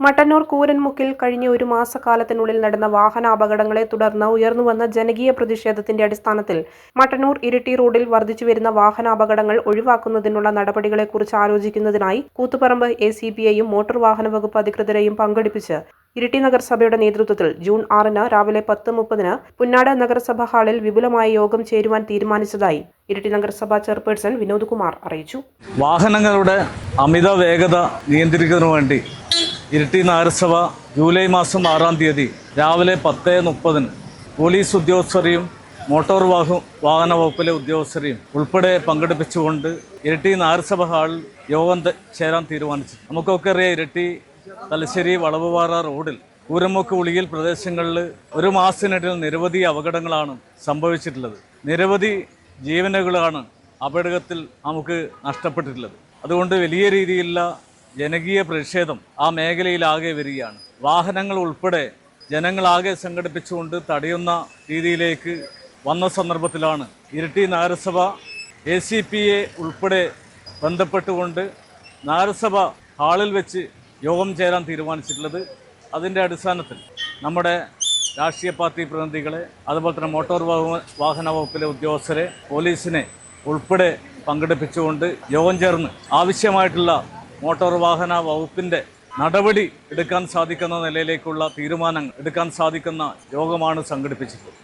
മട്ടന്നൂർ കൂരൻമുക്കിൽ കഴിഞ്ഞ ഒരു മാസക്കാലത്തിനുള്ളിൽ നടന്ന വാഹനാപകടങ്ങളെ തുടർന്ന് ഉയർന്നുവന്ന ജനകീയ പ്രതിഷേധത്തിന്റെ അടിസ്ഥാനത്തിൽ മട്ടന്നൂർ ഇരിട്ടി റോഡിൽ വർദ്ധിച്ചുവരുന്ന വാഹനാപകടങ്ങൾ ഒഴിവാക്കുന്നതിനുള്ള നടപടികളെക്കുറിച്ച് ആലോചിക്കുന്നതിനായി കൂത്തുപറമ്പ് ACPയെയും മോട്ടോർ വാഹന വകുപ്പ് അധികൃതരെയും പങ്കെടുപ്പിച്ച് ഇരിട്ടി നഗരസഭയുടെ നേതൃത്വത്തിൽ ജൂൺ 6 രാവിലെ 10:30 പുന്നാട് നഗരസഭാ ഹാളിൽ വിപുലമായ യോഗം ചേരുവാൻ തീരുമാനിച്ചതായി ഇരിട്ടി നഗരസഭാ ചെയർപേഴ്സൺ വിനോദ് കുമാർ അറിയിച്ചു. വാഹനങ്ങളുടെ അമിത വേഗത നിയന്ത്രിക്കുന്നതിനു വേണ്ടി ഇരിട്ടി നഗരസഭ ജൂലൈ മാസം 6 തീയതി രാവിലെ 10:30 പോലീസ് ഉദ്യോഗസ്ഥരെയും മോട്ടോർ വാഹന വകുപ്പിലെ ഉദ്യോഗസ്ഥരെയും ഉൾപ്പെടെ പങ്കെടുപ്പിച്ചുകൊണ്ട് ഇരിട്ടി നഗരസഭ ഹാളിൽ യോഗം ചേരാൻ തീരുമാനിച്ചു. നമുക്കൊക്കെ അറിയാം, ഇരിട്ടി തലശ്ശേരി വളവുപാറ റോഡിൽ കൂരമുക്ക് ഉളിയിൽ പ്രദേശങ്ങളിൽ ഒരു മാസത്തിനിടയിൽ നിരവധി അപകടങ്ങളാണ് സംഭവിച്ചിട്ടുള്ളത്. നിരവധി ജീവനുകളാണ് അപകടത്തിൽ നമുക്ക് നഷ്ടപ്പെട്ടിട്ടുള്ളത്. അതുകൊണ്ട് വലിയ രീതിയിലുള്ള ജനകീയ പ്രതിഷേധം ആ മേഖലയിലാകെ വരികയാണ്. വാഹനങ്ങൾ ഉൾപ്പെടെ ജനങ്ങളാകെ സംഘടിപ്പിച്ചുകൊണ്ട് തടയുന്ന രീതിയിലേക്ക് വന്ന സന്ദർഭത്തിലാണ് ഇരിട്ടി നഗരസഭ ACPയെ ഉൾപ്പെടെ ബന്ധപ്പെട്ടുകൊണ്ട് നഗരസഭ ഹാളിൽ വെച്ച് യോഗം ചേരാൻ തീരുമാനിച്ചിട്ടുള്ളത്. അതിൻ്റെ അടിസ്ഥാനത്തിൽ നമ്മുടെ രാഷ്ട്രീയ പാർട്ടി പ്രതിനിധികളെ, അതുപോലെ തന്നെ മോട്ടോർ വാഹന വകുപ്പിലെ ഉദ്യോഗസ്ഥരെ, പോലീസിനെ ഉൾപ്പെടെ പങ്കെടുപ്പിച്ചുകൊണ്ട് യോഗം ചേർന്ന് ആവശ്യമായിട്ടുള്ള മോട്ടോർ വാഹന വകുപ്പിൻ്റെ നടപടി എടുക്കാൻ സാധിക്കുന്ന നിലയിലേക്കുള്ള തീരുമാനങ്ങൾ എടുക്കാൻ സാധിക്കുന്ന യോഗമാണ് സംഘടിപ്പിച്ചിട്ടുള്ളത്.